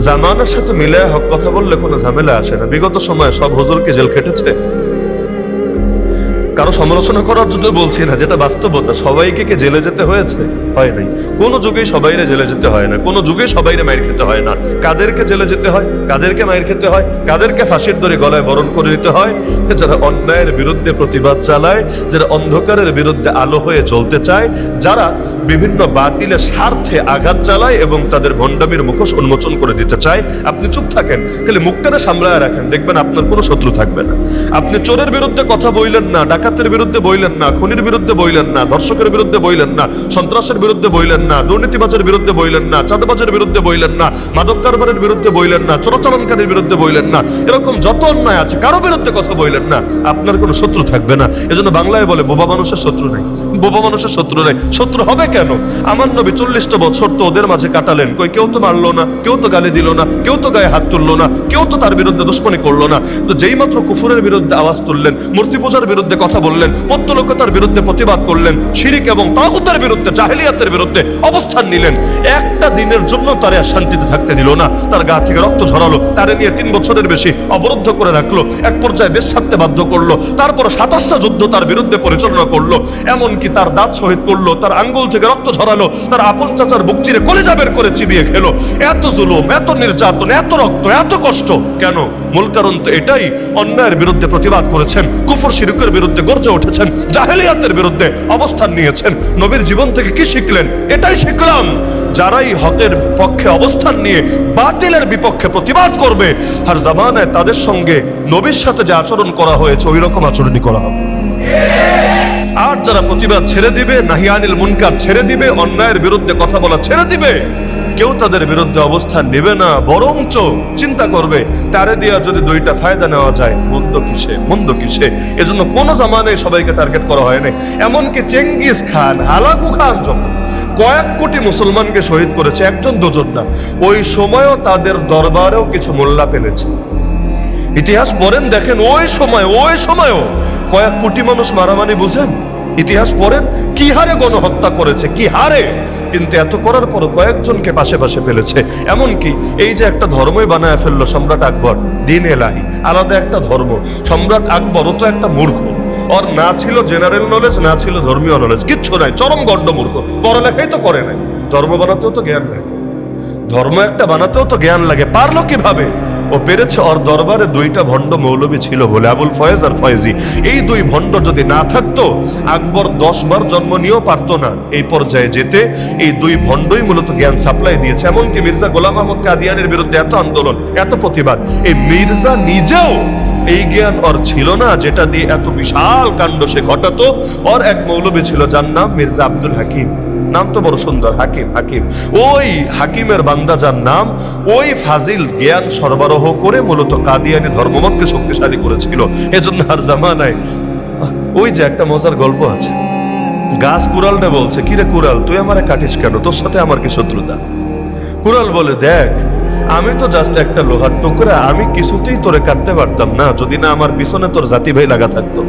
জামানার সাথে মিলায় হক কথা বললে কোনো ঝামেলা আসে না। বিগত সময়ে সব হুজুরকে জেল খেটেছে। কারো সমালোচনা করার জন্য বলছি না, যেটা বাস্তবতা। সবাইকে কি জেলে যেতে হয়েছে? হয় নাই। কোনো যুগেই সবাইরে জেলে যেতে হয় না, কোনো যুগেই সবাইরে মাইর খেতে হয় না। কাদেরকে জেলে যেতে হয়, কাদেরকে মাইর খেতে হয়, কাদেরকে ফাঁসির দড়ি গলায় বরণ করে নিতে হয়? যারা অন্যায়ের বিরুদ্ধে প্রতিবাদ চালায়, যারা অন্ধকারের বিরুদ্ধে আলো হয়ে চলতে চায়, যারা বিভিন্ন বাতিলের স্বার্থে আঘাত চালায় এবং তাদের ভণ্ডামির মুখোশ উন্মোচন করে দিতে চায়। আপনি চুপ থাকেন, খালি মুখটারে সামলায় রাখেন, দেখবেন আপনার কোনো শত্রু থাকবে না। আপনি চোরের বিরুদ্ধে কথা বললেন না, ডাকাতের বিরুদ্ধে বললেন না, খুনির বিরুদ্ধে বললেন না, ধর্ষকের বিরুদ্ধে বললেন না, সন্ত্রাসের বিরুদ্ধে বললেন না, দুর্নীতিবাজের বিরুদ্ধে বললেন না, চাঁদাবাজের বিরুদ্ধে বললেন না, মাদক কারবারের বিরুদ্ধে বললেন না, চোরাচালানকারীর বিরুদ্ধে বললেন না, এরকম যত অন্যায় আছে কারো বিরুদ্ধে কথা বললেন না, আপনার কোনো শত্রু থাকবে না। এজন্য বাংলায় বলে বোবা মানুষের শত্রু নেই, বোবা মানুষের শত্রু নেই। শত্রু হবে কেন? আমার নবী 40টা বছর তো ওদের মাঝে কাটালেন, কই কেউ তো মারলো না, কেউ তো গালি দিল না, কেউ তো গায়ে হাত তুললো না, কেউ তো তার বিরুদ্ধে দুশ্মনী করলো না। তো যেই মাত্র কুফরের বিরুদ্ধে আওয়াজ তুললেন, মূর্তি পূজার বিরুদ্ধে কথা বললেন, পত্তলোকতার বিরুদ্ধে প্রতিবাদ করলেন, শিরিক এবং তাগুতের বিরুদ্ধে, জাহেলিয়াতের বিরুদ্ধে অবস্থান নিলেন, একটা দিনের জন্য তারে শান্তিতে থাকতে দিল না। তার গা থেকে রক্ত ঝরালো, তারে নিয়ে 3 বছরের বেশি অবরুদ্ধ করে রাখলো, এক পর্যায়ে দেশ ছাড়তে বাধ্য করলো। তারপর 27টা যুদ্ধ তার বিরুদ্ধে পরিচালনা করলো, এমনকি তার দাঁত শহীদ করলো, তার আঙ্গুল থেকে রক্ত ঝরালো, তার আপন চাচার বুক চিরে কলিজা বের করে চিবিয়ে খেলো। এত জুলুম, এত নির্যাতন, এত রক্ত, এত কষ্ট কেন? মূল কারণ তো এটাই, অন্যায়ের বিরুদ্ধে প্রতিবাদ করেছেন, কুফর শিরকের বিরুদ্ধে গর্জে উঠেছেন, জাহেলিয়াতের বিরুদ্ধে অবস্থান নিয়েছেন। নবীর জীবন থেকে কি শিখলেন? এটাই শিখলাম, যারাই হকের পক্ষে অবস্থান নিয়ে বাতিলের বিপক্ষে প্রতিবাদ করবে, আর জামানায় তাদের সঙ্গে নবীর সাথে যে আচরণ করা হয়েছে ওই রকম আচরণই করা হবে। আর যারা প্রতিবাদ ছেড়ে দিবে, নাহিয়ানিল মুনকার ছেড়ে দিবে, অন্যায়ের বিরুদ্ধে কথা বলা ছেড়ে দিবে, কেউ তাদের বিরুদ্ধে অবস্থান নেবে না, বরঞ্চ চিন্তা করবে তারে দিয়া যদি 2টা ফায়দা নেওয়া যায়, মন্দ কিসে, মন্দ কিসে। এজন্য কোন জামানায় সবাইকে টার্গেট করা হয় নাই। এমনকি চেঙ্গিস খান, হালাকু খান যখন কয়েক কোটি মুসলমানকে শহীদ করেছে, 1-2 না, ওই সময়ও তাদের দরবারেও কিছু মোল্লা পেলেছে। ইতিহাস পড়েন, দেখেন ওই সময়ও কয়েক কোটি মানুষ মারামারি বুঝেন। ইতিহাস পড়েন কি হারে গণহত্যা করেছে, কি হারে, কিন্তু এত করার পর কয়েকজনকে পাশে পাশে ফেলেছে। এমনকি এই যে একটা ধর্মই বানায় ফেললো সম্রাট আকবর, দ্বীন এলাহি, আলাদা একটা ধর্ম। সম্রাট আকবরও তো একটা মূর্খ, ওর না ছিল জেনারেল নলেজ, না ছিল ধর্মীয় নলেজ, কিচ্ছু নাই, চরম গণ্ড মূর্খ। পড়ালেখাই তো করে নাই, ধর্ম বানাতেও তো জ্ঞান নাই, ধর্ম একটা বানাতেও তো জ্ঞান লাগে। পারলো কিভাবে? ও পেরেছে, ওর দরবারে 2টা ভণ্ড মৌলবী ছিল বলে, আবুল ফয়েজ আর ফয়েজি। এই 2 ভণ্ড যদি না থাকতো, আকবর 10 বার জন্ম নিয়েও পারতো না এই পর্যায়ে যেতে। এই 2 ভণ্ডই মূলত জ্ঞান সাপ্লাই দিয়েছে। এমনকি মির্জা গোলাম আহমদ কাদিয়ানির বিরুদ্ধে এত আন্দোলন, এত প্রতিবাদ, এই মির্জা নিজেও এই জ্ঞান ওর ছিল না যেটা দিয়ে এত বিশাল কাণ্ড সে ঘটাতো। ওর এক মৌলবী ছিল যার নাম মির্জা আব্দুল হাকিম, নাম তো বড় সুন্দর, হাকিম। হাকিম, ওই হাকিমের বান্দা যার নাম, ওই ফাজিল জ্ঞান সরবরাহ করে মূলত কাদিয়ানি ধর্মমতকে শক্তিশালী করেছিল। এজন্য আর জামানায় ওই যে একটা মজার গল্প আছে, গাছ কুড়ালটা বলছে, কিরে কুড়াল তুই আমারে কাটিস কেন, তোর সাথে আমার কি শত্রুতা? কুড়াল বলে, দেখ আমি তো জাস্ট একটা লোহার টুকরা, আমি কিছুতেই তোরে কাটতে পারতাম না যদি না আমার পিছনে তোর জাতি ভাই লাগা থাকতো।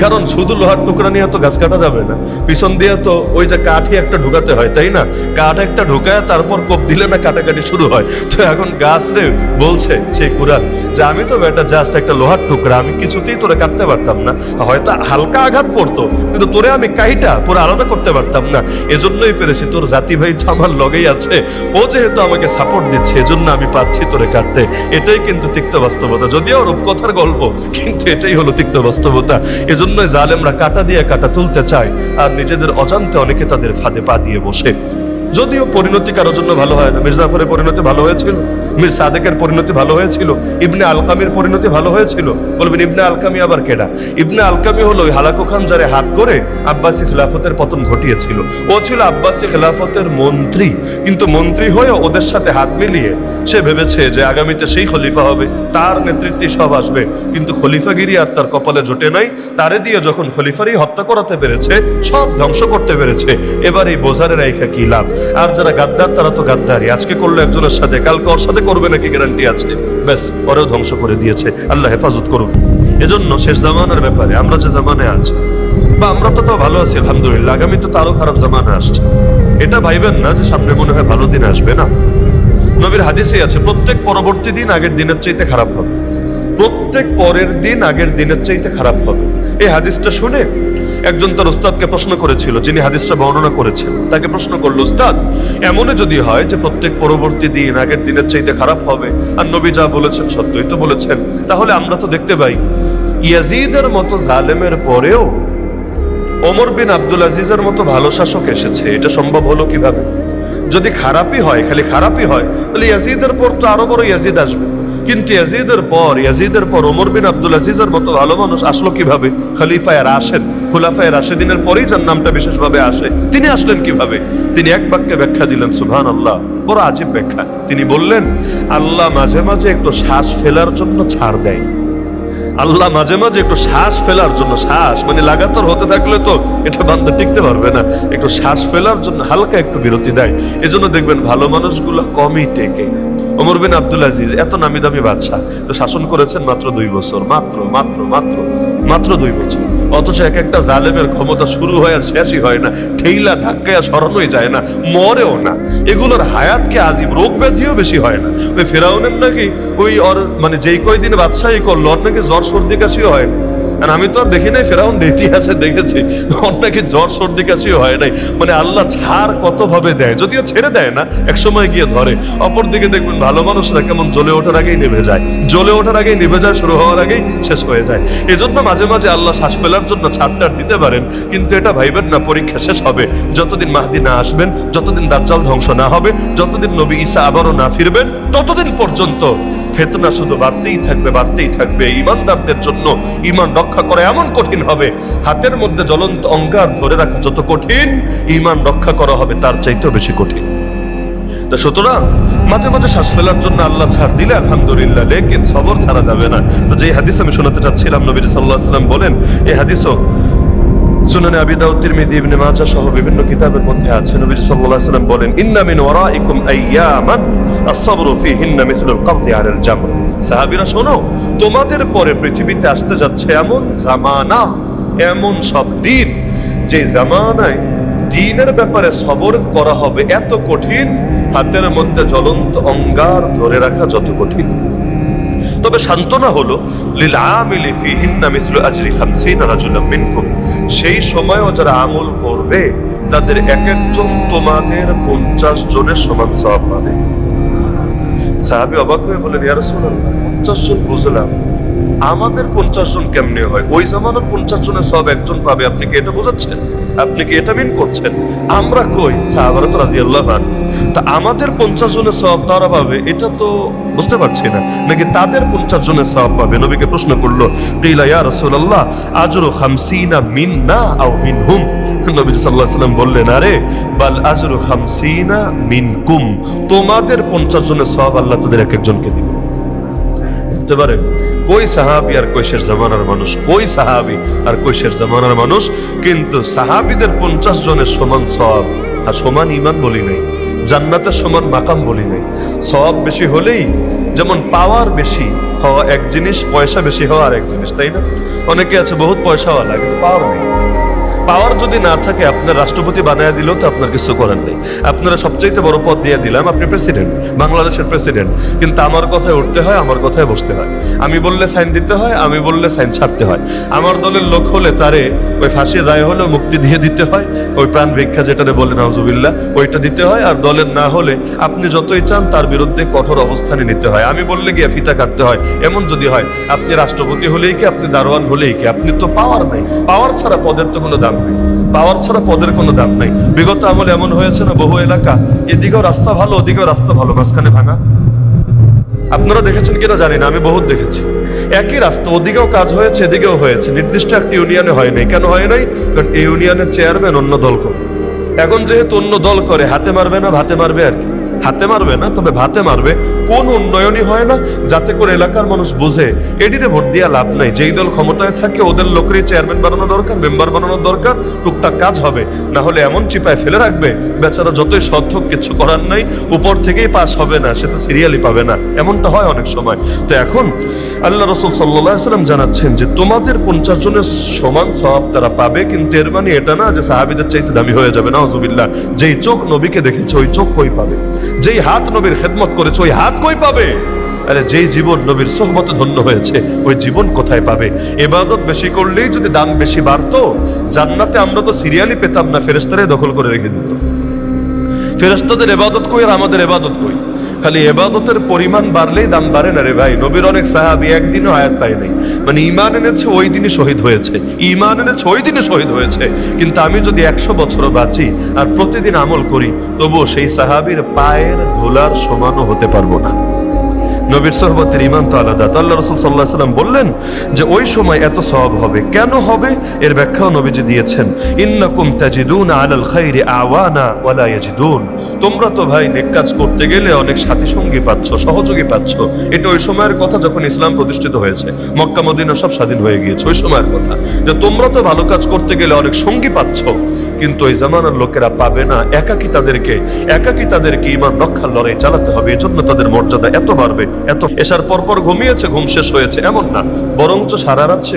কারণ শুধু লোহার টুকরা নিয়ে তো গাছ কাটা যাবে না, পিছন দিয়ে তো ওই যে কাঠি একটা ঢুকাতে হয়, তাই না? কাঠ একটা ঢুকায় তারপর কোপ দিলে না কাটাকাটি শুরু হয়। তো এখন গাছ রে বলছে সেই কুড়াল যে আমি তো বেটা জাস্ট একটা লোহার টুকরা, আমি কিছুতেই তোরে কাটতে পারতাম না, হয়তো হালকা আঘাত পড়তো কিন্তু তোরে আমি কাইটা পুরো আলাদা করতে পারতাম না। এজন্যই পেরেছি, তোর জাতি ভাই তো আমার লগেই আছে, ও যেহেতু আমাকে সাপোর্ট দিচ্ছে এজন্য আমি পারছি তোরে কাটতে। এটাই কিন্তু তিক্ত বাস্তবতা, যদিও রূপকথার গল্প, কিন্তু এটাই হলো তিক্ত বাস্তবতা। এজন্যই জালেমরা কাটা দিয়ে কাটা তুলতে চায়, আর নিজেদের অজান্তে অনেকে তাদের ফাঁদে পা দিয়ে বসে। যদিও পরিণতি কারোর জন্য ভালো হয় না। মির্জাফরের পরিণতি ভালো হয়েছিল, মীর সাদেকের পরিণতি ভালো হয়েছিল, ইবনে আলকামির পরিণতি ভালো হয়েছিল। বলবেন ইবনে আলকামি আবার কেডা? ইবনে আলকামি হলো ওই হালাকু খান যারে হাত করে আব্বাসী খিলাফতের পতন ঘটিয়েছিল। ও ছিল আব্বাসী খিলাফতের মন্ত্রী, কিন্তু মন্ত্রী হয়ে ওদের সাথে হাত মিলিয়ে সে ভেবেছে যে আগামীতে সেই খলিফা হবে, তার নেতৃত্বে সব আসবে, কিন্তু খলিফাগিরি আর তার কপালে জোটে নাই। তারে দিয়ে যখন খলিফারই হত্যা করাতে পেরেছে, সব ধ্বংস করতে পেরেছে, এবার এই বোঝারে রাইখা কি লাভ? আর যারা গাদ্দার তারা তো গাদ্দারি, আজকে করলো একজনের সাথে, কালকে ওর সাথে করবে নাকি গ্যারান্টি আছে? ব্যাস, ওরেও ধ্বংস করে দিয়েছে। আল্লাহ হেফাজত করুন। এজন্য শেষ জামানার ব্যাপারে আমরা যে জামানায় আছি, বা আমরা তো ভালো আছি আলহামদুলিল্লাহ, আগামী তো আরো খারাপ জামানা আসছে। এটা ভাইবেন না যে সামনে মনে হয় ভালো দিন আসবে না। নবীর হাদিসেই আছে প্রত্যেক পরবর্তী দিন আগের দিনের চাইতে খারাপ হবে, প্রত্যেক পরের দিন আগের দিনের চাইতে খারাপ হবে। এই হাদিসটা শুনে একজন তার উস্তাদকে প্রশ্ন করেছিল, যিনি হাদিসটা বর্ণনা করেছেন, তাকে প্রশ্ন করলো, উস্তাদ এমনই যদি হয় যে প্রত্যেক পরবর্তী দিন আগের দিনের চাইতে খারাপ হবে, আর নবী যা বলেছেন সত্যই তো বলেছেন, তাহলে আমরা তো দেখতে পাই ইয়াজিদের মতো জালেমের পরেও ওমর বিন আব্দুল আজিজের মতো ভালো শাসক এসেছে, এটা সম্ভব হলো কিভাবে? যদি খারাপই হয়, খালি খারাপই হয়, তাহলে ইয়াজিদের পর তো আরো বড় ইয়াজিদ আসবে, কিন্তু ইয়াজিদের পর ওমর বিন আব্দুল আজিজের মতো ভালো মানুষ আসলো কিভাবে? খলিফায়ে রাশেদ, খুলাফায়ে রাশেদিনের পরেই যার নামটা বিশেষভাবে আসে, তিনি আসলেন কিভাবে? তিনি এক বাক্যে ব্যাখ্যা দিলেন, সুবহানাল্লাহ, বড় আজীব ব্যাখ্যা। তিনি বললেন, আল্লাহ মাঝে মাঝে একটু শ্বাস ফেলার জন্য ছাড় দেয়। আল্লাহ মাঝে মাঝে একটু শ্বাস ফেলার জন্য, শ্বাস মানে লাগাতার হতে থাকলে তো এটা বান্দা টিকতে পারবে না, একটু শ্বাস ফেলার জন্য হালকা একটু বিরতি দেয়। এজন্য দেখবেন ভালো মানুষগুলো কমই টেকে। ওমর বিন আব্দুল আজিজ এত নামি দামি বাদশা, তো শাসন করেছেন মাত্র 2 বছর, মাত্র 2 বছর। অথচ এক একটা জালেমের ক্ষমতা শুরু হয় আর শেষই হয় না, ঠেইলা ধাক্কায় সরানোই যায় না, মরেও না। এগুলোর হায়াতকে আজিব, রোগ ব্যাধিও বেশি হয় না। ওই ফেরাউনের নাকি ওই মানে যেই কয়দিন বাদশাহী করলো, ওর নাকি জ্বর সর্দি কাশিও হয় না। আর আমি তো আর দেখি নাই ফেরাউন, ইতিহাসে দেখেছি ওর নাকি জ্বর সর্দি কাশিও হয় নাই। মানে আল্লাহ ছাড় কত ভাবে দেয়, যদিও ছেড়ে দেয় না, এক সময় গিয়ে ধরে। অপরদিকে দেখবেন ভালো মানুষরা কেমন জ্বলে ওঠার আগেই নিভে যায়, শুরু হওয়ার আগেই শেষ হয়ে যায়। এজন্য মাঝে মাঝে আল্লাহ শ্বাস ফেলার জন্য ছাড়টার দিতে পারেন, কিন্তু এটা ভাইবেন না পরীক্ষা শেষ হবে। যতদিন মাহদি না আসবেন, যতদিন দাজ্জাল ধ্বংস না হবে, যতদিন নবী ঈসা আবারও না ফিরবেন, ততদিন পর্যন্ত ফিতনা শুধু বাড়তেই থাকবে। ঈমানদারদের জন্য ঈমান রক্ষা করা এমন কঠিন হবে, হাতের মধ্যে জ্বলন্ত অঙ্গার ধরে রাখা যত কঠিন, ঈমান রক্ষা করা হবে তার চাইতেও বেশি কঠিন। তো সুতরাং মাঝে মাঝে শ্বাস ফেলার জন্য আল্লাহ ছাড় দিলে আলহামদুলিল্লাহ, লেকিন সবর ছাড়া যাবে না। তো যে হাদিস আমি শোনাতে চাচ্ছিলাম, নবী সাল্লাল্লাহু আলাইহি ওয়াসাল্লাম বলেন, এই হাদিসও সুনানে আবি দাউদ, তিরমিজি, ইবনে মাজাহ সহ বিভিন্ন কিতাবের মধ্যে আছে। নবী সাল্লাল্লাহু আলাইহি ওয়াসাল্লাম বলেন, ইন্না মিন ওয়ারাইকুম আইয়ামান আস-সাবরু ফীহিন্না মিথলুল কবদি আলাল জামর। সাহাবীরা শোনো, তোমাদের পরে পৃথিবীতে আসতে যাচ্ছে এমন জামানা, এমন সব দিন, যে জামানায় দ্বীনের ব্যাপারে সবর করা হবে এত কঠিন, হাতের মধ্যে জ্বলন্ত অঙ্গার ধরে রাখা যত কঠিন। তবে সান্ত্বনা হলো, লিল আমিলি ফীহিন্না মিথলু আজরি 50 রাজুলাম মিনকুম, সেই সময়ও যারা আমল করবে তাদের এক একজন তোমাদের 50 জনের সমান সওয়াব পাবে। সাহাবী অবাক হয়ে বলেন, ইয়া রাসূলুল্লাহ, 50 জন বুঝলাম, আমাদের 50 জন কেমনে হয়? ওই জামানার 50 জনের সওয়াব একজন পাবে, আপনি কি এটা বোঝাচ্ছেন? আপনি কি এটা মিন করছেন? আমরা কই? সাহাবারা তো রাদিয়াল্লাহু আনহু, তা আমাদের 50 জনের সওয়াব তারা পাবে, এটা তো বুঝতে পারছি না, নাকি তাদের 50 জনের সওয়াব পাবে? নবীকে প্রশ্ন করলো, কিলা ইয়া রাসূলুল্লাহ আজরু 50 মিন্না আও মিনহুম। নবী সাল্লাল্লাহু আলাইহি ওয়াসাল্লাম বললেন, আরে বাল আজরু 50 মিনকুম, তোমাদের 50 জনের সওয়াব আল্লাহ তাদের এক একজনকে দিবে। বুঝতে পারেন? কই সাহাবী আর কই শেষ জামানার মানুষ, কই সাহাবী আর কই শেষ জামানার মানুষ। কিন্তু সাহাবীদের 50 জনের সমান সওয়াব আর সমান ঈমান বলি নাই, জান্নাতের সমান মাকাম বলি নাই। সওয়াব বেশি হলেই, যেমন পাওয়ার বেশি হওয়া এক জিনিস, পয়সা বেশি হওয়া আর এক জিনিস, তাই না? অনেকে আছে বহুত পয়সাওয়ালা কিন্তু পাওয়ার নেই। পাওয়ার যদি না থাকে, আপনার রাষ্ট্রপতি বানায় দিলেও তো আপনার কিছু করার নেই। আপনারা সবচাইতে বড় পদ দিয়ে দিলাম, আপনি প্রেসিডেন্ট, বাংলাদেশের প্রেসিডেন্ট, কিন্তু আমার কথায় উঠতে হয়, আমার কথায় বসতে হয়, আমি বললে সাইন দিতে হয়, আমি বললে সাইন ছাড়তে হয়। আমার দলের লোক হলে তারে ওই ফাঁসির রায় হলে মুক্তি দিয়ে দিতে হয়, ওই প্রাণ ভিক্ষা যেটা বলে নাউজুবিল্লাহ, ওইটা দিতে হয়। আর দলের না হলে আপনি যতই চান তার বিরুদ্ধে কঠোর অবস্থানে নিতে হয়, আমি বললে গিয়ে ফিতা কাটতে হয়। এমন যদি হয়, আপনি রাষ্ট্রপতি হলেই কি, আপনি দারোয়ান হলেই কি, আপনি তো পাওয়ার নাই। পাওয়ার ছাড়া পদের তো কোনো দাম নেই, পাওয়ার ছাড়া পদের কোনো দাম নাই। বিগত আমলে এমন হয়েছে না, বহু এলাকা এদিকেও রাস্তা ভালো, ওদিকেও রাস্তা ভালো, মাঝখানে ভাঙা। আপনারা দেখেছেন কিনা জানি না, আমি বহুত দেখেছি। একই রাস্তা, ওদিকেও কাজ হয়েছে, এদিকেও হয়েছে, নির্দিষ্ট একটি ইউনিয়নে হয় নাই। কেন হয় নাই? কারণ এই ইউনিয়নের চেয়ারম্যান অন্য দল করে। এখন যেহেতু অন্য দল করে, হাতে মারবে না ভাতে মারবে, আর কি হাতে মারবে না, তবে ভাতে মারবে। কোন উন্নয়নই হয় না যাতে করে এলাকার মানুষ বুঝে এটিতে ভোট দিয়া লাভ নাই, যেই দল ক্ষমতায় থাকে ওদের লোকেরই চেয়ারম্যান বানানো দরকার, মেম্বার বানানো দরকার, টুকটাক কাজ হবে। না হলে এমন চিপায় ফেলে রাখবে, বেচারা যতই সৎ হোক কিছু করার নাই, উপর থেকেই পাস হবে না, সে তো সিরিয়ালই পাবে না। এমনটা হয় অনেক সময়। তো এখন আল্লাহ রাসূল সাল্লাল্লাহু আলাইহি ওয়াসাল্লাম জানাচ্ছেন যে তোমাদের 50 জনের সমান সওয়াব তারা পাবে, কিন্তু এর মানে এটা না যে সাহাবীদের চাইতে দামি হয়ে যাবে, নাউজুবিল্লাহ। যেই চোখ নবীকে দেখেছে ওই চোখ কই পাবে? যেই হাত নবীর খেদমত করেছে ওই হাত কই পাবে? আরে যেই জীবন নবীর সোহবতে ধন্য হয়েছে ওই জীবন কোথায় পাবে? ইবাদত বেশি করলেই যদি দাম বেশি বাড়তো, জান্নাতে আমরা তো সিরিয়ালই পেতাম না, ফেরেশতারাই দখল করে রেখে দিত। ফেরেশতাদের ইবাদত কই আর আমাদের ইবাদত কই? খালি ইবাদতের পরিমাণ বাড়লেই দাম বাড়ে না রে ভাই। নবীর অনেক সাহাবী একদিনও আয়াত পায় নাই, মানে ঈমান এনেছে ওই দিনই শহীদ হয়েছে, ঈমান এনেছে ওই দিনই শহীদ হয়েছে। কিন্তু আমি যদি 100 বছরও বাঁচি আর প্রতিদিন আমল করি, তবুও সেই সাহাবীর পায়ের ধুলার সমানও হতে পারবো না। নবীর সোহবতের ঈমান তো আলাদা। তো আল্লাহ রাসূল সাল্লাল্লাহু আলাইহি ওয়াসাল্লাম বললেন যে ওই সময় এত সওয়াব হবে। কেন হবে এর ব্যাখ্যাও নবীজি দিয়েছেন। ইন্নাকুম তাজিদুনা আলাল খাইরি আওয়ানা ওয়া লা ইয়াজিদুন, তোমরা তো ভাই নেক কাজ করতে গেলে অনেক সাথী সঙ্গী পাচ্ছ, সহযোগী পাচ্ছ। এটা ওই সময়ের কথা যখন ইসলাম প্রতিষ্ঠিত হয়েছে, মক্কা মদিনা সব স্বাধীন হয়ে গিয়েছে, ওই সময়ের কথা যে তোমরা তো ভালো কাজ করতে গেলে অনেক সঙ্গী পাচ্ছ, কিন্তু ওই জামানার লোকেরা পাবে না। একাকী তাদেরকে ঈমান রক্ষার লড়াই চালাতে হবে। এজন্য তাদের মর্যাদা এত বাড়বে। এত এশার পরপর ঘুমিয়েছে, ঘুম শেষ হয়েছে এমন না, বরঞ্চ সারা রাত সে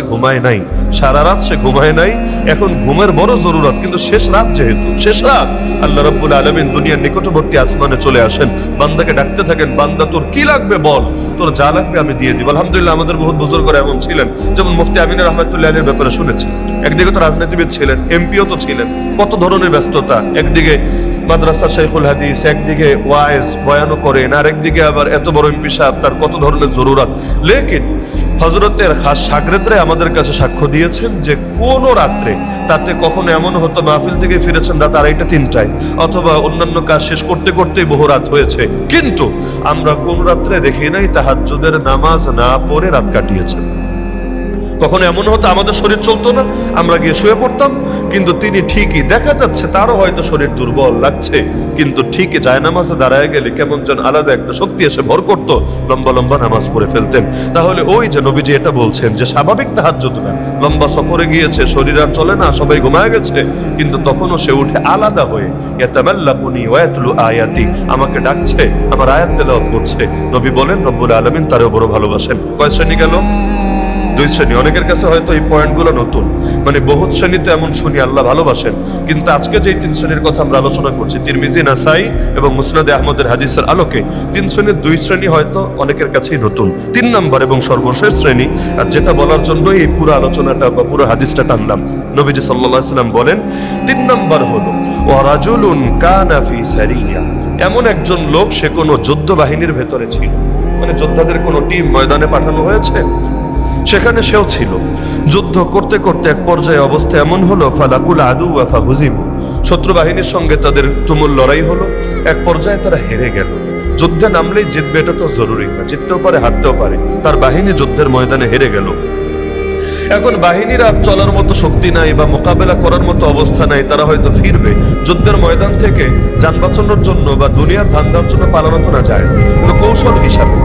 ঘুমায় নাই। এখন ঘুমের বড় জরুরত, কিন্তু শেষ রাত, যেহেতু শেষ রাত, আল্লাহ রাব্বুল আলামিন দুনিয়ার নিকটবর্তী আসমানে চলে আসেন, বান্দাকে ডাকতে থাকেন, বান্দা তোর কি লাগবে বল, তোর যা লাগবে আমি দিয়ে দিব। আলহামদুলিল্লাহ আমাদের বহুত বুজুর্গরা এমন ছিলেন, যেমন মুফতি আমিন রহমাতুল্লাহ আলাইহির ব্যাপারে শুনেছি। একদিকে তো রাজনীতিবিদ ছিলেন, এমপিও তো ছিলেন, কত ধরনের ব্যস্ততা। একদিকে মাদ্রাসা শাইখুল হাদিস, একদিকে ওয়াইজ বয়ানও করেন, আর একদিকে আবার এত বড় এমপি সাহেব, তার কত ধরনের জরুরত। লেকিন হযরতের খাস শাগরেদরা আমাদের কাছে সাক্ষ্য দিয়েছেন যে কোন রাত্রে, তাতে কখনো এমন হতো মাহফিল থেকে ফিরেছেন রাত 2:30 3টায়, অথবা অন্যান্য কাজ শেষ করতে করতেই বহু রাত হয়েছে, কিন্তু আমরা কোন রাত্রে দেখি নাই তাহাজ্জুদের নামাজ না পড়ে রাত কাটিয়েছেন। কখনো এমন হতো আমাদের শরীর চলতো না, আমরা গিয়ে শুয়ে পড়তাম, কিন্তু তিনি ঠিকই, দেখা যাচ্ছে তারও হয়তো শরীর দুর্বল লাগছে, কিন্তু ঠিকই জায়নামাজে দাঁড়ায় গেলে কেমন যেন আলাদা একটা শক্তি এসে ভর করতো, লম্বা লম্বা নামাজ পড়ে ফেলতেন। তাহলে ওই যে নবীজি এটা বলছেন যে স্বাভাবিক তাহাজ্জুদ না, লম্বা সফরে গিয়েছে, শরীর আর চলে না, সবাই ঘুমায় গেছে, কিন্তু তখনও সে উঠে আলাদা হয়ে ইয়াতামাল্লাকুনি ওয়া ইয়াতলু আয়াতি, আমাকে ডাকছে, আমার আয়াত তেলাওয়াত করছে। নবী বলেন রব্বুল আলামিন তারও বড় ভালোবাসেন। কয় শ্রেণী গেল? 2 শ্রেণী। অনেকের কাছে হয়তো এই পয়েন্টগুলো নতুন, মানে বহুত শ্রেণীতে এমন শুনি আল্লাহ ভালোবাসেন, কিন্তু আজকে যে 3 শ্রেণীর কথা আমরা আলোচনা করছি, তিরমিজি, নাসাই এবং মুসনাদে আহমদের হাদিসের আলোকে 3 শ্রেণীর 2 শ্রেণী হয়তো অনেকের কাছেই নতুন। 3 নম্বর এবং সর্বশেষ শ্রেণী, আর যেটা বলার জন্য এই পুরো আলোচনাটা বা পুরো হাদিসটা টানলাম, নবীজি সাল্লাল্লাহু আলাইহি ওয়াসাল্লাম বলেন 3 নম্বর হলো ওয়া রাজুলুন কানা ফি সারিয়া, এমন একজন লোক সে কোনো যুদ্ধ বাহিনীর ভেতরে ছিল, মানে যোদ্ধাদের কোনো টিম ময়দানে পাঠানো হয়েছে, সেখানে সেও ছিল। যুদ্ধ করতে করতে এক পর্যায়ে অবস্থা এমন হলো ফালাকুল আদু ওয়া ফাহুজিমু, শত্রু বাহিনীর সঙ্গে তাদের তুমুল লড়াই হলো, এক পর্যায়ে তারা হেরে গেল। যুদ্ধে নামলেই জিতবে এটা তো জরুরি না, জিততেও পারে হারতেও পারে, তার বাহিনী যুদ্ধের ময়দানে হেরে গেল। এখন বাহিনীর আর চলার মতো শক্তি নাই বা মোকাবেলা করার মতো অবস্থা নাই, তারা হয়তো ফিরবে যুদ্ধের ময়দান থেকে যান বাঁচানোর জন্য বা দুনিয়ার ধান্দার জন্য পালানো তো না যায়, কিন্তু কৌশল হিসাবে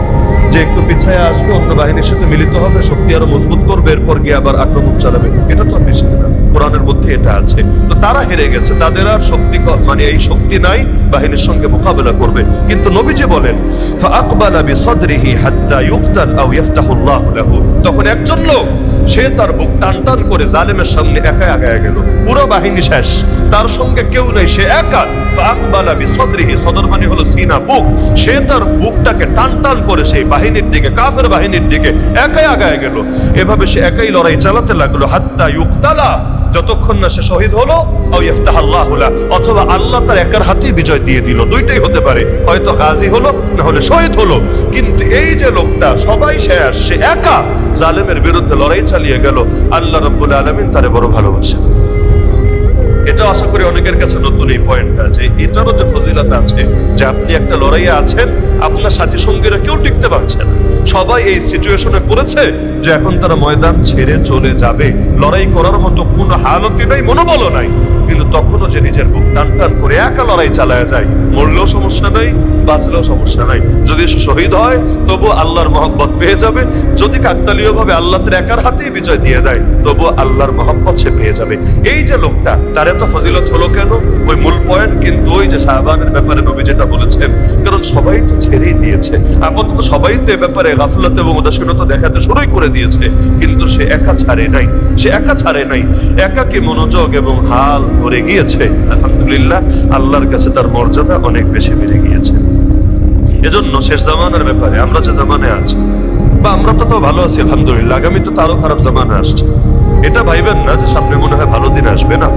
যে একটু পিছায় আসবে, অন্য বাহিনীর সাথে মিলিত হবে, শক্তি আরো মজবুত করবে, এরপর গিয়ে আবার আক্রমণ চালাবে, এটা তো নিষেধ না, কোরআনের মধ্যে এটা আছে। তো তারা হেরে গেছে, তাদের আর শক্তি, মানে এই শক্তি নাই বাহিনীর সঙ্গে মোকাবেলা করবে। কিন্তু নবীজি বলেন ফাআকবালা বিসাদরিহি হাত্তা ইউকতাল আও ইফতাহুল্লাহু লাহু, তখন একজন লোক সে তার বুক টান টান করে জালেমের সামনে একা আগায় গেল, পুরো বাহিনী শেষ, তার সঙ্গে কেউ নেই, সে একা। ফাআকবালা বিসাদরিহি, সদর মানে হলো সিনা, বুক, সে তার বুকটাকে টান টান করে সেই বাহিনীর দিকে, কাফের বাহিনীর দিকে একাই আগায় গেল। এভাবে সে একাই লড়াই চালাতে লাগলো হাত্তা ইউকতালা, যতক্ষণ না সে শহীদ হলো, আও ইফতাহাল্লাহু লা, অথবা আল্লাহ তার একার হাতেই বিজয় দিয়ে দিল। দুইটাই হতে পারে, হয়তো গাজী হলো না হলে শহীদ হলো। কিন্তু এই যে লোকটা সবাই শেষ, সে একা জালেমের বিরুদ্ধে লড়াই চালিয়ে গেল, আল্লাহ রাব্বুল আলামিন তারে বড় ভালোবাসেন। এটা আশা করি অনেকের কাছে নতুন এই পয়েন্টটা, যে এটারও যে ফজিলত আছে যে আপনি একটা লড়াইয়ে আছেন, আপনার সাথী সঙ্গীরা কেউ টিকতে পারছে না, সবাই এই সিচুয়েশনে পড়েছে যে এখন তারা ময়দান ছেড়ে চলে যাবে, লড়াই করার মতো কোনো হালতই নাই, মনোবলও নাই, কিন্তু তখনও যে নিজের বুক টান টান করে একা লড়াই চালায় যায়, মরলেও সমস্যা নাই, বাঁচলেও সমস্যা নাই, যদি সে শহীদ হয় তবু আল্লাহর মহব্বত পেয়ে যাবে, যদি কাকতালীয় ভাবে আল্লাহ তার একার হাতেই বিজয় দিয়ে দেয় তবু আল্লাহর মহব্বত সে পেয়ে যাবে। এই যে লোকটা, তার এত ফজিলত হলো কেন? ওই মূল পয়েন্ট কিন্তু ওই যে শাহবানের ব্যাপারে নবী যেটা বলেছেন, কারণ সবাই তো ছেড়েই দিয়েছে, আপাতত সবাই তো এ ব্যাপারে গাফলত এবং উদাসীনতা দেখাতে শুরুই করে দিয়েছে, কিন্তু সে একা ছাড়ে নাই, একাকী মনোযোগ এবং হাল ধরে গিয়েছে। আলহামদুলিল্লাহ, আল্লাহর কাছে তার মর্যাদা অনেক বেশি বেড়ে গিয়েছে। এজন্য শেষ জামানার ব্যাপারে আমরা যে জামানে আছি, বা আমরা তো ভালো আছি আলহামদুলিল্লাহ, আগামী তো তারও খারাপ জামানা আসছে, এটা ভাইবেন না যে সামনে মনে হয় ভালো দিন আসবে না।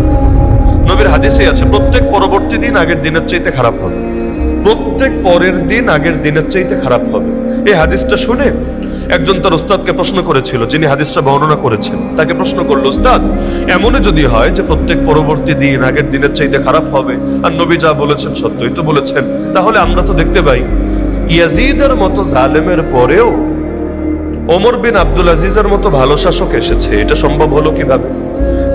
নবীর হাদিসে আছে প্রত্যেক পরবর্তী দিন আগের দিনের চাইতে খারাপ হবে, প্রত্যেক পরের দিন আগের দিনের চাইতে খারাপ হবে। এই হাদিসটা শুনে একজন তার উস্তাদকে প্রশ্ন করেছিল, যিনি হাদিসটা বর্ণনা করেছেন, তাকে প্রশ্ন করলো, উস্তাদ এমনই যদি হয় যে প্রত্যেক পরবর্তী দিন আগের দিনের চাইতে খারাপ হবে, আর নবী যা বলেছেন সত্যই তো বলেছেন, তাহলে আমরা তো দেখতে পাই ইয়াজিদের মতো জালেমের পরেও ওমর বিন আব্দুল আজিজের মতো ভালো শাসক এসেছে, এটা সম্ভব হলো কিভাবে?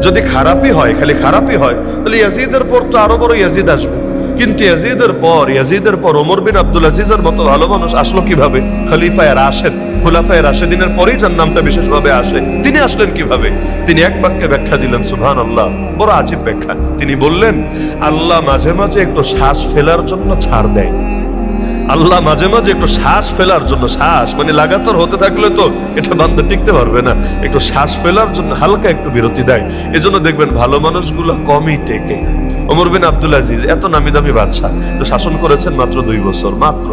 যদি খারাপই হয়, খালি খারাপই হয়, তাহলে ইয়াজিদের পর তো আরো বড় ইয়াজিদ আসবে, কিন্তু ইয়াজিদের পর ওমর বিন আব্দুল আজিজের মতো ভালো মানুষ আসলো কিভাবে? খলিফায়ে রাশেদ, খুলাফায়ে রাশেদিনের পরেই যার নামটা বিশেষভাবে আসে, তিনি আসলেন কিভাবে? তিনি এক বাক্যে ব্যাখ্যা দিলেন, সুবহানাল্লাহ, বড় আজীব ব্যাখ্যা। তিনি বললেন, আল্লাহ মাঝে মাঝে একটু শ্বাস ফেলার জন্য ছাড় দেয়। আল্লাহ মাঝে মাঝে একটু শ্বাস ফেলার জন্য, শ্বাস মানে লাগাতার হতে থাকলে তো এটা বান্দা টিকতে পারবে না, একটু শ্বাস ফেলার জন্য হালকা একটু বিরতি দেয়। এজন্য দেখবেন ভালো মানুষগুলো কমই টেকে। ওমর বিন আব্দুল আজিজ এত নামি দামি বাদশা, তো শাসন করেছেন মাত্র 2 বছর, মাত্র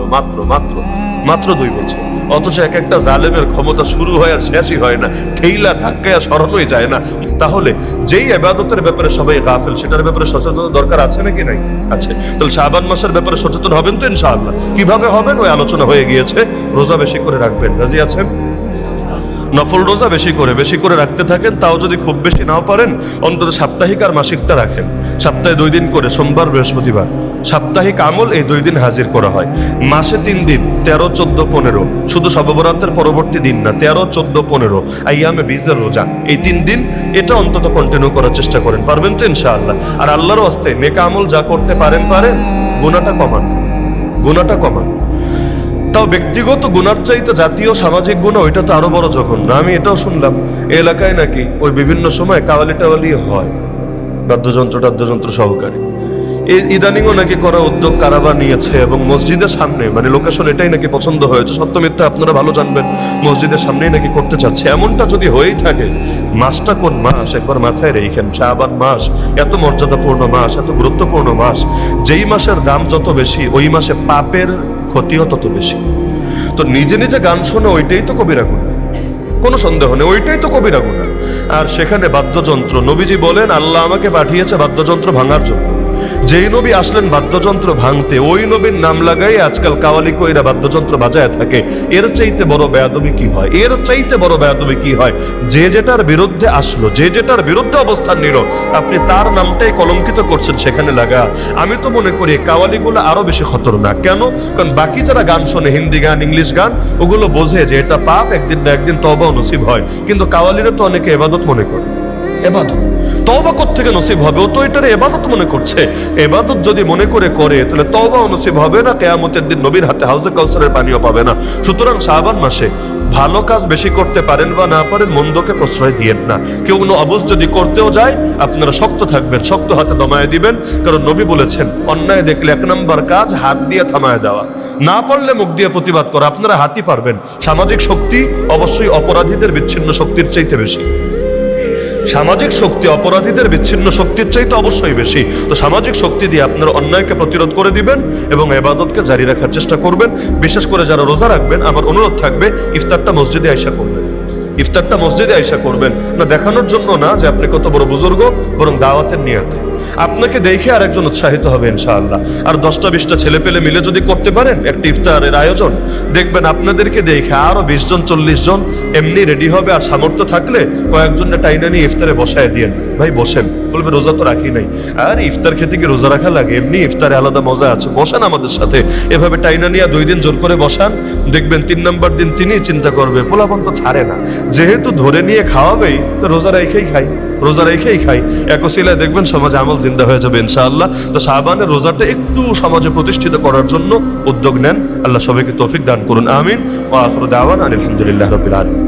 2 বছর। অথচ এক একটা জালেমের ক্ষমতা শুরু হয় আর শেষই হয় না, ঠেইলা ধাক্কায় সরানোই যায় না। তাহলে যেই ইবাদতের ব্যাপারে সবাই গাফেল, সেটার ব্যাপারে সচেতন দরকার আছে নাকি নাই? আছে। তাহলে শাবান মাসের ব্যাপারে সচেতন হবেন তো ইনশাআল্লাহ। কিভাবে হবেন ওই আলোচনা হয়ে গিয়েছে। রোজা বেশি করে রাখবেন, রাজি আছেন? নফল রোজা বেশি করে রাখতে থাকেন, তাও যদি খুব বেশি নাও পারেন অন্তত সাপ্তাহিক আর মাসিকটা রাখেন। সপ্তাহে 2 দিন করে, সোমবার বৃহস্পতিবার সাপ্তাহিক আমল, এই 2 দিন হাজির করা হয়। মাসে 3 দিন, 13, 14, 15, শুধু শবে বরাতের পরবর্তী দিন না, 13, 14, 15 আইয়ামে বীজের রোজা, এই 3 দিন এটা অন্তত কন্টিনিউ করার চেষ্টা করেন। পারবেন তো ইনশাআল্লাহ? আর আল্লাহর ওয়াস্তে নেক আমল যা করতে পারেন গুনাহটা কমান। তাও ব্যক্তিগত গুনার চাইতে জাতীয় সামাজিক গুনাহ, ওইটা তো আরো বড় জঘন্য। আমি এটাও শুনলাম এই এলাকায় নাকি ওই বিভিন্ন সময় কাওয়ালি টাওয়ালি হয়, বাদ্যযন্ত্র সহকারী। ইদানিংও নাকি করা উদ্যোগ কারাবার নিয়েছে, এবং মসজিদের সামনে, মানে লোকেশন এটাই নাকি পছন্দ হয়েছে, সত্য মিথ্যা আপনারা ভালো জানবেন, মসজিদের সামনেই নাকি করতে চাচ্ছে। এমনটা যদি হয়েই থাকে, মাসটা কোন মাস একবার মাথায় রেখেন। শাবান মাস এত মর্যাদাপূর্ণ মাস, এত গুরুত্বপূর্ণ মাস, যেই মাসের দাম যত বেশি, ওই মাসে পাপের ক্ষতিও তত বেশি। তো নিজে নিজে গান শোনে, ওইটাই তো কবিরা গুনাহ, কোনো সন্দেহ নেই, ওইটাই তো কবিরা গুনাহ। আর সেখানে বাদ্যযন্ত্র, নবীজি বলেন আল্লাহ আমাকে পাঠিয়েছে বাদ্যযন্ত্র ভাঙার জন্য। যেই নবী আসলেন বাদ্যযন্ত্র ভাঙতে, ওই নবীর নাম লাগাই আজকাল কাওয়ালি কইরা বাদ্যযন্ত্র বাজায় থাকে। এর চাইতে বড় বেয়াদবি কি হয়? যে যেটার বিরুদ্ধে আসলো, যে যেটার বিরুদ্ধে অবস্থান নিল, আপনি তার নামটাই কলঙ্কিত করছেন সেখানে লাগা। আমি তো মনে করি কাওয়ালিগুলো আরো বেশি খতরনাক। কেন? কারণ বাকি যারা গান শোনে, হিন্দি গান, ইংলিশ গান, ওগুলো বোঝে যে এটা পাপ, একদিন না একদিন তওবা নসিব হয়। কিন্তু কাওয়ালিরা তো অনেকে ইবাদত মনে করে। এবাদত তওবা কোত্থেকে নসিব হবে? ও তো এটারে এবাদত মনে করছে। এবাদত যদি মনে করে তাহলে তওবাও নসিব হবে না, কিয়ামতের দিন নবীর হাতে হাউজে কাউসারের পানিও পাবে না। সুতরাং শাবান মাসে ভালো কাজ বেশি করতে পারেন বা না পারেন, মন্দকে প্রশ্রয় দিয়েন না। কেউ কোনো অবুঝ যদি করতেও যায়, আপনারা শক্ত থাকবেন, শক্ত হাতে দমায় দিবেন। কারণ নবী বলেছেন, অন্যায় দেখলে 1 নম্বর কাজ হাত দিয়ে থামায় দেওয়া, না পারলে মুখ দিয়ে প্রতিবাদ করা। আপনারা হাতই পারবেন। সামাজিক শক্তি অবশ্যই অপরাধীদের বিচ্ছিন্ন শক্তির চাইতে বেশি। সামাজিক শক্তি অপরাধীদের বিচ্ছিন্ন শক্তির চাইতে অবশ্যই বেশি। তো সামাজিক শক্তি দিয়ে আপনারা অন্যায়কে প্রতিরোধ করে দিবেন এবং ইবাদতকে জারি রাখার চেষ্টা করবেন। বিশেষ করে যারা রোজা রাখবেন, আমার অনুরোধ থাকবে ইফতারটা মসজিদে আইসা করবেন। না দেখানোর জন্য না যে আপনি কত বড় বুজুর্গ, বরং দাওয়াতের নিয়তে। আপনাকে দেখে আরেকজন উৎসাহিত হবে ইনশাআল্লাহ। আর 10টা-20টা ছেলে পেলে মিলে যদি করতে পারেন একটা ইফতারের আয়োজন, দেখবেন আপনাদেরকে দেখে আরো 20 জন 40 জন এমনি রেডি হবে। আর সামর্থ্য থাকলে কয়েকজনের টাইনা নিয়ে ইফতারে বসায় দিয়েন, ভাই বসেন। বলবে রোজা তো রাখি নাই। আর ইফতার খেতে কি রোজা রাখা লাগে? এমনি ইফতারে আলাদা মজা আছে, বসেন আমাদের সাথে। এভাবে টাইনা নিয়ে 2 দিন জোর করে বসান, দেখবেন 3 নম্বর দিন তিনি চিন্তা করবে, পোলাপন তো ছাড়ে না, যেহেতু ধরে নিয়ে খাওয়াবেই তো রোজা রেখেই খাই। একসিলায় দেখবেন সমাজে আমল জিন্দা হয়ে যাবে ইনশাআল্লাহ। তো শাবানের রোজাটা একটু সমাজে প্রতিষ্ঠিত করার জন্য উদ্যোগ নেন। আল্লাহ সবাইকে তৌফিক দান করুন, আমিন। ওয়া আখিরু দাওয়ানা আলহামদুলিল্লাহি রাব্বিল আলামিন।